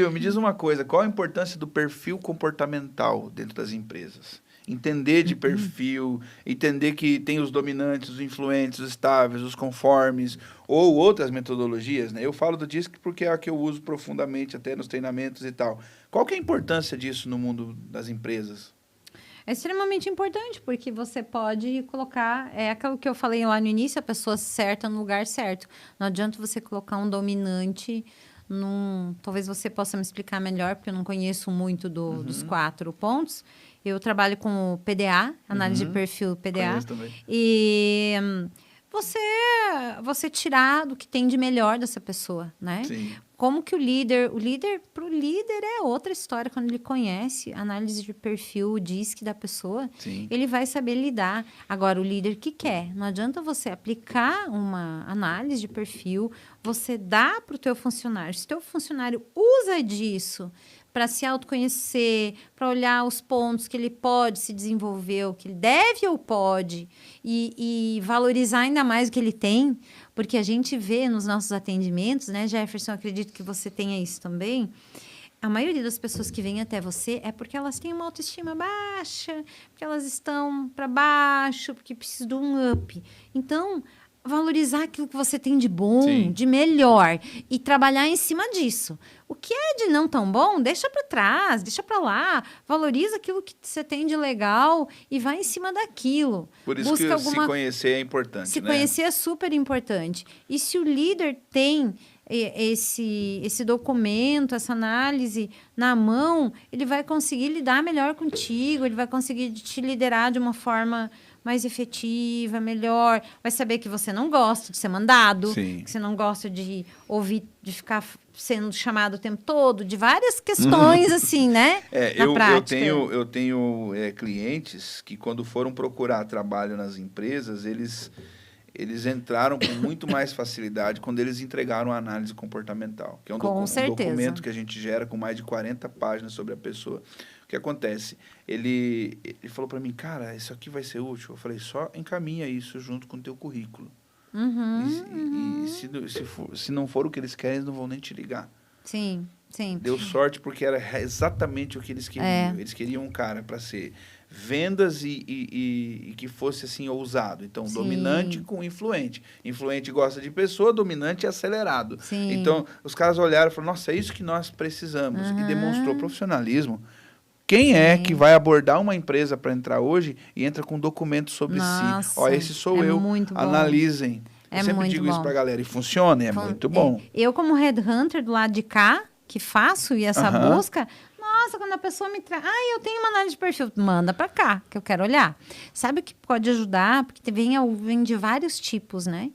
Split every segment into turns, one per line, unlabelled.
Bill, me diz uma coisa, qual a importância do perfil comportamental dentro das empresas? Entender de perfil, entender que tem os dominantes, os influentes, os estáveis, os conformes, ou outras metodologias, né? Eu falo do DISC porque é a que eu uso profundamente até nos treinamentos e tal. Qual que é a importância disso no mundo das empresas?
É extremamente importante, porque você pode colocar... É aquilo que eu falei lá no início, a pessoa certa no lugar certo. Não adianta você colocar um dominante num... Talvez você possa me explicar melhor, porque eu não conheço muito dos 4 pontos. Eu trabalho com o PDA, análise de perfil PDA.
Conheço também.
E você tirar do que tem de melhor dessa pessoa, né?
Sim.
Como que para o líder é outra história, quando ele conhece a análise de perfil, o DISC da pessoa,
Sim.
ele vai saber lidar. Agora, o líder que quer, não adianta você aplicar uma análise de perfil, você dá para o teu funcionário. Se o teu funcionário usa disso para se autoconhecer, para olhar os pontos que ele pode se desenvolver, o que ele deve ou pode, e valorizar ainda mais o que ele tem, porque a gente vê nos nossos atendimentos, né, Jefferson, acredito que você tenha isso também, a maioria das pessoas que vêm até você é porque elas têm uma autoestima baixa, porque elas estão para baixo, porque precisam de um up. Então, valorizar aquilo que você tem de bom,
Sim.
de melhor, e trabalhar em cima disso. O que é de não tão bom, deixa para trás, deixa para lá, valoriza aquilo que você tem de legal e vai em cima daquilo.
Por isso
Busca
que
alguma...
se conhecer é importante,
Se
né?
conhecer é super importante. E se o líder tem esse documento, essa análise na mão, ele vai conseguir lidar melhor contigo, ele vai conseguir te liderar de uma forma mais efetiva, melhor, vai saber que você não gosta de ser mandado,
Sim.
que você não gosta de ouvir, de ficar sendo chamado o tempo todo, de várias questões assim, né? Na prática.
Eu tenho clientes que quando foram procurar trabalho nas empresas, eles entraram com muito mais facilidade quando eles entregaram a análise comportamental, que é um documento que a gente gera com mais de 40 páginas sobre a pessoa. O que acontece? Ele falou para mim, cara, isso aqui vai ser útil. Eu falei, só encaminha isso junto com o teu currículo. Se não for o que eles querem, eles não vão nem te ligar.
Sim, sim.
Deu sorte porque era exatamente o que eles queriam. Eles queriam um cara para ser vendas e que fosse assim ousado. Então,
Sim.
Dominante com influente. Influente gosta de pessoa, dominante é acelerado.
Sim.
Então, os caras olharam e falaram, nossa, é isso que nós precisamos. E demonstrou profissionalismo. Quem é que vai abordar uma empresa para entrar hoje e entra com um documento sobre si? Ó, esse sou eu.
Muito bom.
Analisem. Eu sempre digo isso para a galera. E funciona, é muito bom.
Eu, como headhunter do lado de cá, que faço essa busca... Nossa, quando a pessoa me traz... eu tenho uma análise de perfil. Manda para cá, que eu quero olhar. Sabe o que pode ajudar? Porque vem de vários tipos, né?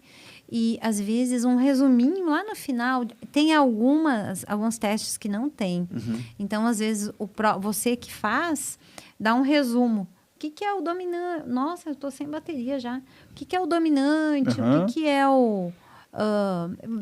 E, às vezes, um resuminho lá no final... Tem alguns testes que não tem. Então, às vezes, você que faz, dá um resumo. O que é o dominante? Nossa, eu estou sem bateria já. O que é o dominante? O que é o...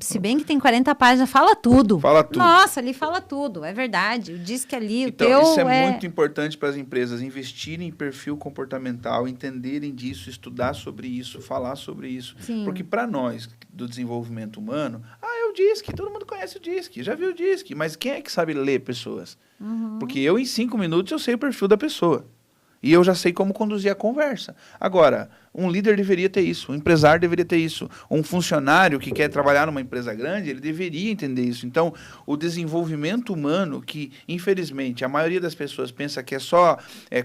se bem que tem 40 páginas, fala tudo.
Fala tudo.
Nossa, ali fala tudo, é verdade. O DISC ali,
então,
o teu
isso é muito importante para as empresas investirem em perfil comportamental, entenderem disso, estudar sobre isso, falar sobre isso.
Sim.
Porque para nós, do desenvolvimento humano, é o DISC, todo mundo conhece o DISC, já viu o DISC, mas quem é que sabe ler pessoas? Porque eu, em 5 minutos, eu sei o perfil da pessoa. E eu já sei como conduzir a conversa. Agora, um líder deveria ter isso, um empresário deveria ter isso, um funcionário que quer trabalhar numa empresa grande, ele deveria entender isso. Então, o desenvolvimento humano, que infelizmente a maioria das pessoas pensa que é só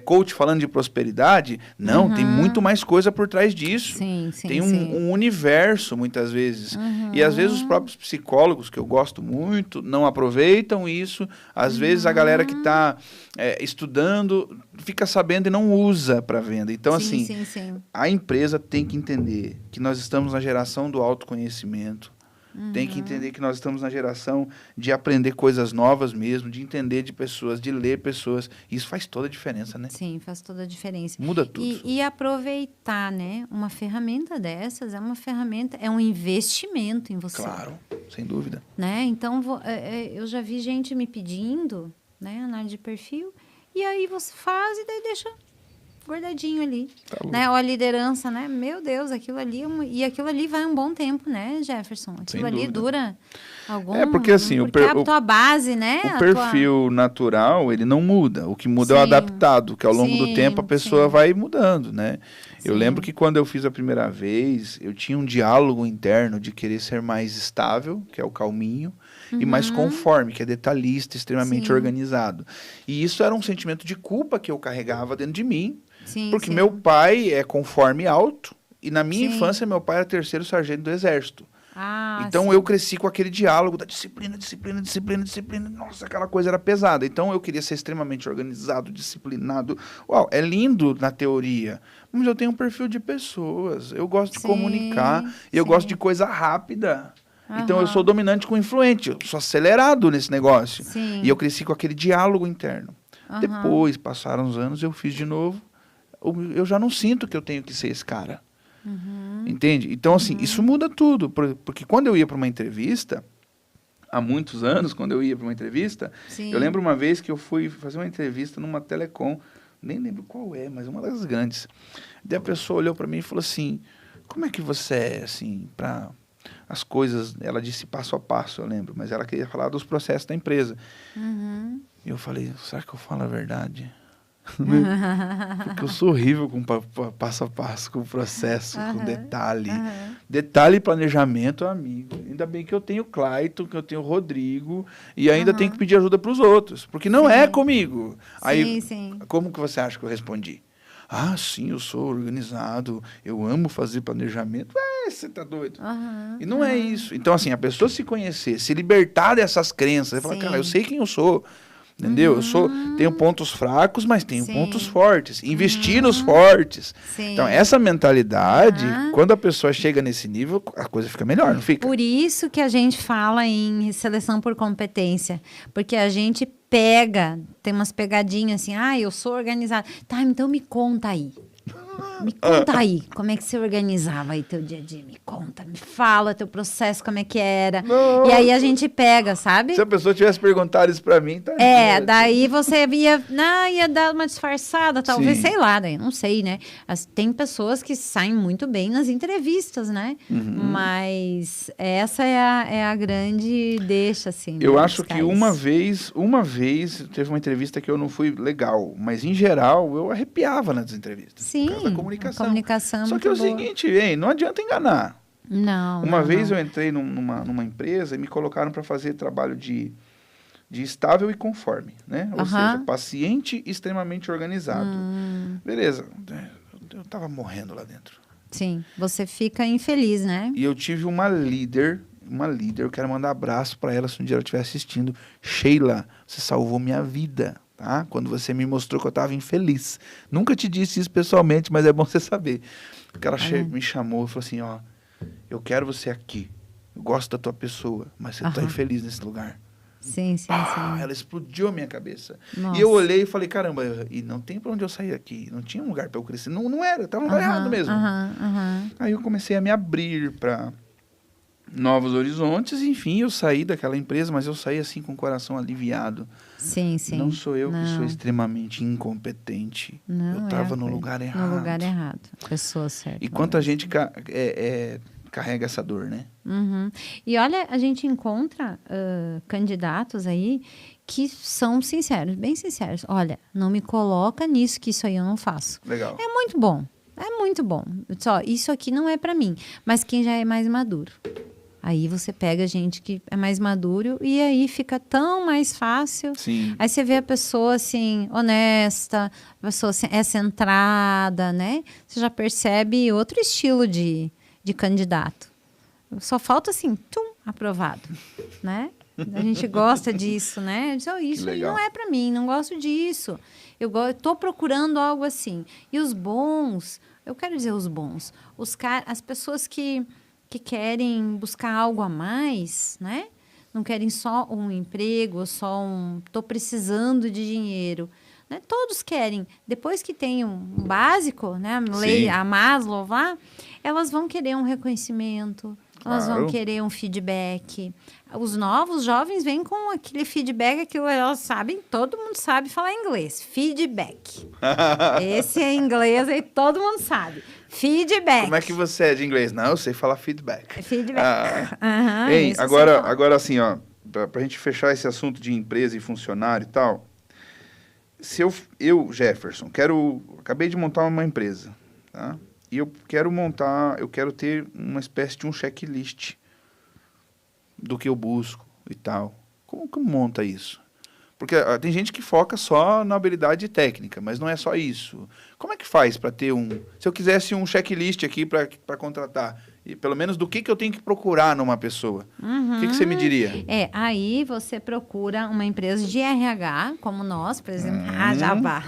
coach falando de prosperidade, não, tem muito mais coisa por trás disso.
Sim,
tem um universo, muitas vezes. E às vezes os próprios psicólogos, que eu gosto muito, não aproveitam isso. Às vezes a galera que está estudando fica sabendo e não usa para venda. Então, a empresa tem que entender que nós estamos na geração do autoconhecimento, tem que entender que nós estamos na geração de aprender coisas novas mesmo, de entender de pessoas, de ler pessoas. Isso faz toda a diferença, né?
Sim, faz toda a diferença.
Muda tudo.
E aproveitar, né? Uma ferramenta dessas é um investimento em você.
Claro, sem dúvida.
Né? Então, eu já vi gente me pedindo, né, análise de perfil, e aí você faz e daí deixa guardadinho ali,
Tá louco.
né? Ou a liderança, né? Meu Deus, aquilo ali, e aquilo ali vai um bom tempo, né, Jefferson? Aquilo ali
dúvida.
dura algum...
Porque assim,
porque a tua base, né?
o perfil natural, ele não muda. O que muda é o
Sim.
adaptado, que ao longo do
Sim,
tempo a pessoa
sim.
vai mudando, né? Eu
Sim.
lembro que quando eu fiz a primeira vez, eu tinha um diálogo interno de querer ser mais estável, que é o calminho, e mais conforme, que é detalhista, extremamente
Sim.
organizado. E isso era um sentimento de culpa que eu carregava dentro de mim,
Sim,
porque
sim.
meu pai é conforme alto, e na minha
Sim.
infância meu pai era 3º sargento do exército.
Ah,
Então
sim.
eu cresci com aquele diálogo da disciplina, disciplina, disciplina, disciplina. Nossa, aquela coisa era pesada. Então eu queria ser extremamente organizado, disciplinado. Uau, é lindo na teoria, mas eu tenho um perfil de pessoas. Eu gosto de
Sim,
comunicar e eu
sim.
gosto de coisa rápida. Então eu sou
Aham.
dominante com influente, eu sou acelerado nesse negócio.
Sim.
E eu cresci com aquele diálogo interno.
Aham.
Depois, passaram os anos, eu fiz de novo. Eu já não sinto que eu tenho que ser esse cara. Entende? Então, assim, isso muda tudo. Porque quando eu ia para uma entrevista, há muitos anos, quando eu ia para uma entrevista,
Sim.
eu lembro uma vez que eu fui fazer uma entrevista numa telecom, nem lembro qual é, mas uma das grandes. Daí a pessoa olhou para mim e falou assim, como é que você é, assim, para as coisas... Ela disse passo a passo, eu lembro, mas ela queria falar dos processos da empresa.
Uhum.
E eu falei, será que eu falo a verdade? Porque eu sou horrível com passo a passo, com processo, com detalhe. Detalhe e planejamento, amigo. Ainda bem que eu tenho o Clayton, que eu tenho o Rodrigo, e ainda tenho que pedir ajuda para os outros, porque não é comigo. Aí,
sim.
como que você acha que eu respondi? Ah, sim, eu sou organizado, eu amo fazer planejamento. Você tá doido. E não é isso. Então, assim, a pessoa se conhecer, se libertar dessas crenças, você fala, cara, eu sei quem eu sou. Entendeu? Eu tenho pontos fracos, mas tenho
Sim.
pontos fortes. Investir nos fortes.
Sim.
Então, essa mentalidade, quando a pessoa chega nesse nível, a coisa fica melhor, não fica?
Por isso que a gente fala em seleção por competência. Porque a gente pega, tem umas pegadinhas assim, eu sou organizada. Tá, então me conta aí. Me conta aí, como é que você organizava aí teu dia a dia? Me conta, me fala teu processo, como é que era.
Nossa.
E aí a gente pega, sabe?
Se a pessoa tivesse perguntado isso pra mim, tá.
Daí você ia dar uma disfarçada, talvez,
Sim.
sei lá, daí, não sei, né? Tem pessoas que saem muito bem nas entrevistas, né? Mas essa é a grande deixa, assim.
Eu
né,
acho
dos
que
caras.
uma vez, teve uma entrevista que eu não fui legal, mas em geral eu arrepiava nas entrevistas.
Sim,
Por causa da
a
comunicação.
comunicação é
Só
muito
que é o
boa.
seguinte, não adianta enganar.
Não,
Uma
não,
vez
não.
eu entrei numa empresa e me colocaram para fazer trabalho de estável e conforme, né? Ou seja, paciente e extremamente organizado. Beleza, eu tava morrendo lá dentro.
Sim, você fica infeliz, né?
E eu tive uma líder, eu quero mandar abraço para ela se um dia ela estiver assistindo. Sheila, você salvou minha vida, tá? Quando você me mostrou que eu estava infeliz. Nunca te disse isso pessoalmente, mas é bom você saber. Porque ela me chamou e falou assim, ó, eu quero você aqui. Eu gosto da tua pessoa, mas você tá infeliz nesse lugar.
Sim, sim, sim.
Ela explodiu a minha cabeça.
Nossa.
E eu olhei e falei, caramba, e não tem pra onde eu sair aqui. Não tinha um lugar para eu crescer. Não era, tava no lugar errado mesmo. Aí eu comecei a me abrir para novos horizontes. Enfim, eu saí daquela empresa, mas eu saí assim com o coração aliviado.
Sim, sim.
Não sou eu que sou extremamente incompetente.
Não,
eu tava no lugar errado.
No lugar errado. Pessoa certa.
E quanta gente carrega essa dor, né?
E olha, a gente encontra candidatos aí que são sinceros, bem sinceros. Olha, não me coloca nisso, que isso aí eu não faço.
Legal.
É muito bom. É muito bom. Só, isso aqui não é para mim. Mas quem já é mais maduro. Aí você pega gente que é mais maduro e aí fica tão mais fácil.
Sim.
Aí você vê a pessoa assim, honesta, a pessoa assim, é centrada, né? Você já percebe outro estilo de candidato. Só falta assim, aprovado, né? A gente gosta disso, né? Isso aí não é para mim, não gosto disso. Eu tô procurando algo assim. E os bons, eu quero dizer os bons, as pessoas que querem buscar algo a mais, né? Não querem só um emprego, só tô precisando de dinheiro. Né? Todos querem. Depois que tem um básico, né? A lei, a Maslow lá, elas vão querer um reconhecimento. Elas vão
Claro.
querer um feedback. Os novos jovens vêm com aquele feedback, aquilo elas sabem, todo mundo sabe falar inglês. Feedback. Esse é inglês aí, todo mundo sabe. Feedback.
Como é que você é de inglês? Não, eu sei falar feedback.
Feedback.
Hein,
Isso eu sei falar.
agora assim, ó, pra gente fechar esse assunto de empresa e funcionário e tal, se eu Jefferson, acabei de montar uma empresa, tá? E eu quero ter uma espécie de um checklist do que eu busco e tal. Como que monta isso? Porque tem gente que foca só na habilidade técnica, mas não é só isso. Como é que faz para ter se eu quisesse um checklist aqui para contratar, e pelo menos do que eu tenho que procurar numa pessoa? O que você me diria?
Aí você procura uma empresa de RH, como nós, por exemplo. Jabá.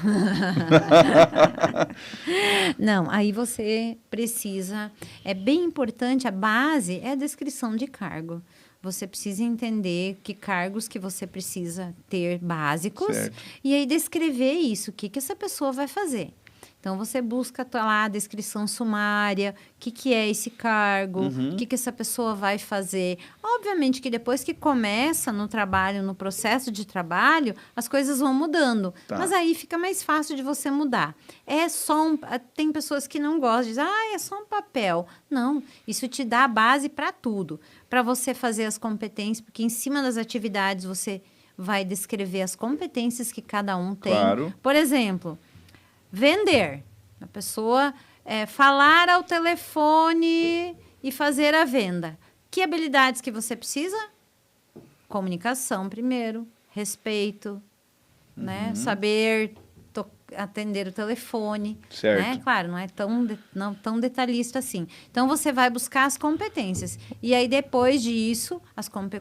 Não, aí você precisa... É bem importante, a base é a descrição de cargo. Você precisa entender que cargos que você precisa ter básicos.
Certo.
E aí descrever isso, o que essa pessoa vai fazer. Então, você busca lá a descrição sumária, o que é esse cargo, o que essa pessoa vai fazer. Obviamente que depois que começa no trabalho, no processo de trabalho, as coisas vão mudando.
Tá.
Mas aí fica mais fácil de você mudar. Tem pessoas que não gostam, dizem, é só um papel. Não, isso te dá a base para tudo. Para você fazer as competências, porque em cima das atividades você vai descrever as competências que cada um tem.
Claro.
Por exemplo... Vender. A pessoa falar ao telefone e fazer a venda. Que habilidades que você precisa? Comunicação primeiro, respeito, né? Saber atender o telefone.
Certo.
Né? Claro, não é tão detalhista assim. Então, você vai buscar as competências. E aí, depois disso,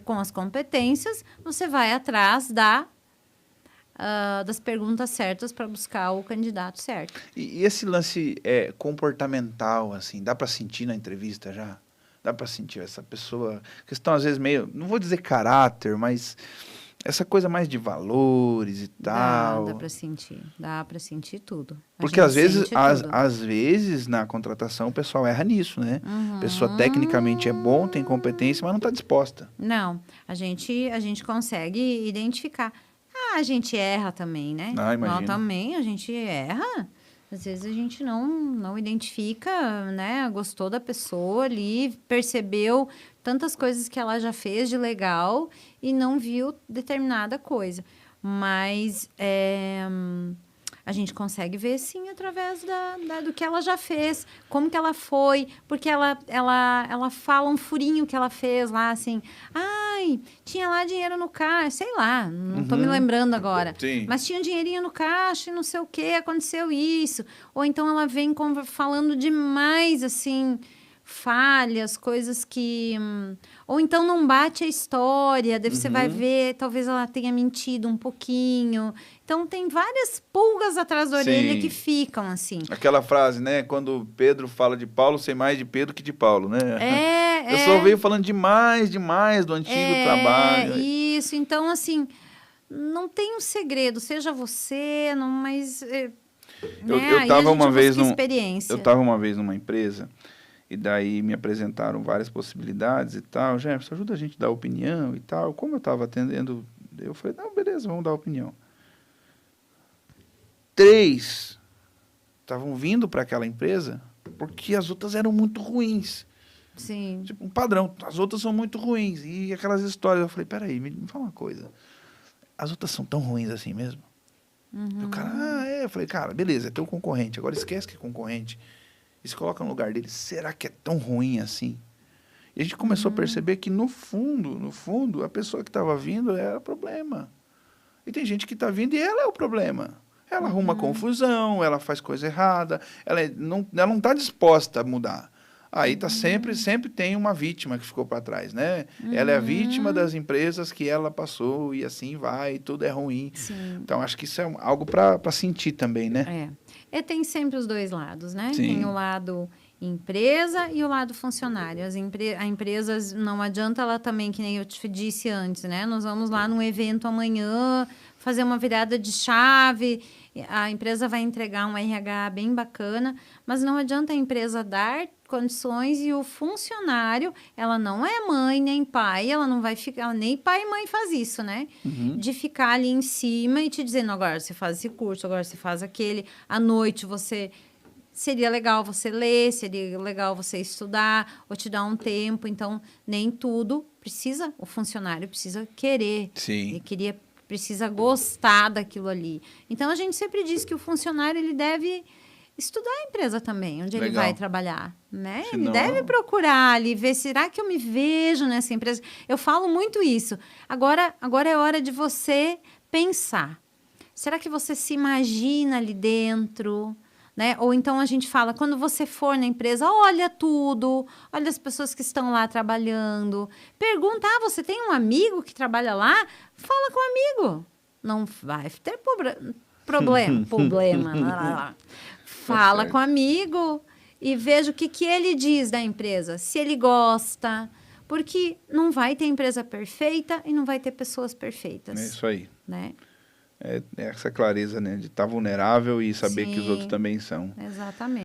com as competências, você vai atrás das perguntas certas para buscar o candidato certo.
E esse lance comportamental, assim, dá para sentir na entrevista já? Dá para sentir essa pessoa, questão às vezes meio, não vou dizer caráter, mas essa coisa mais de valores e tal.
Dá para sentir tudo.
Porque às vezes na contratação o pessoal erra nisso, né? A pessoa tecnicamente é bom, tem competência, mas não está disposta.
Não, a gente consegue identificar. A gente erra também, né?
Imagino.
Nós também, a gente erra. Às vezes a gente não identifica, né? Gostou da pessoa ali, percebeu tantas coisas que ela já fez de legal e não viu determinada coisa. Mas a gente consegue ver, sim, através do que ela já fez, como que ela foi, porque ela fala um furinho que ela fez lá, assim, tinha lá dinheiro no caixa, sei lá, não tô me lembrando agora.
Sim.
Mas tinha um dinheirinho no caixa e não sei o que, aconteceu isso. Ou então ela vem falando demais, assim, falhas, coisas que... Ou então não bate a história, daí você vai ver, talvez ela tenha mentido um pouquinho. Então, tem várias pulgas atrás da orelha que ficam, assim.
Aquela frase, né? Quando Pedro fala de Paulo, sei mais de Pedro que de Paulo, né? Eu só veio falando demais do antigo trabalho.
Isso, então, assim, não tem um segredo, seja você, mas...
Eu estava uma vez
experiência.
Eu estava uma vez numa empresa e daí me apresentaram várias possibilidades e tal. Jefferson, ajuda a gente a dar opinião e tal. Como eu estava atendendo, eu falei, não, beleza, vamos dar opinião. 3 estavam vindo para aquela empresa porque as outras eram muito ruins.
Sim.
Tipo, um padrão, as outras são muito ruins. E aquelas histórias, eu falei, peraí, me fala uma coisa. As outras são tão ruins assim mesmo? E o cara, eu falei, cara, beleza, é teu concorrente. Agora esquece que é concorrente. E se coloca no lugar dele, será que é tão ruim assim? E a gente começou a perceber que, no fundo, a pessoa que estava vindo era o problema. E tem gente que está vindo e ela é o problema. Ela arruma confusão, ela faz coisa errada, ela não está disposta a mudar. Aí tá sempre tem uma vítima que ficou para trás, né? Ela é a vítima das empresas que ela passou e assim vai, tudo é ruim.
Sim.
Então, acho que isso é algo para sentir também, né?
Tem sempre os dois lados, né?
Sim.
Tem o lado empresa e o lado funcionário. A empresa, não adianta ela também, que nem eu te disse antes, né? Nós vamos lá num evento amanhã, fazer uma virada de chave, a empresa vai entregar um RH bem bacana, mas não adianta a empresa dar condições e o funcionário, ela não é mãe nem pai, ela não vai ficar, nem pai e mãe faz isso, né? De ficar ali em cima e te dizendo, agora você faz esse curso, agora você faz aquele, à noite seria legal você ler, seria legal você estudar, ou te dar um tempo. Então, nem tudo o funcionário precisa querer.
Sim.
Ele precisa gostar daquilo ali. Então, a gente sempre diz que o funcionário, ele deve estudar a empresa também, onde ele vai trabalhar, né?
Senão...
Ele deve procurar ali, ver, será que eu me vejo nessa empresa? Eu falo muito isso. Agora é hora de você pensar. Será que você se imagina ali dentro? Né? Ou então a gente fala, quando você for na empresa, olha tudo, olha as pessoas que estão lá trabalhando, pergunta, você tem um amigo que trabalha lá? Fala com o amigo. Não vai ter problema. Lá. Fala com o amigo e veja o que ele diz da empresa, se ele gosta, porque não vai ter empresa perfeita e não vai ter pessoas perfeitas.
É isso aí.
Né?
É essa clareza, né? De estar vulnerável e saber que os outros também são.
Exatamente.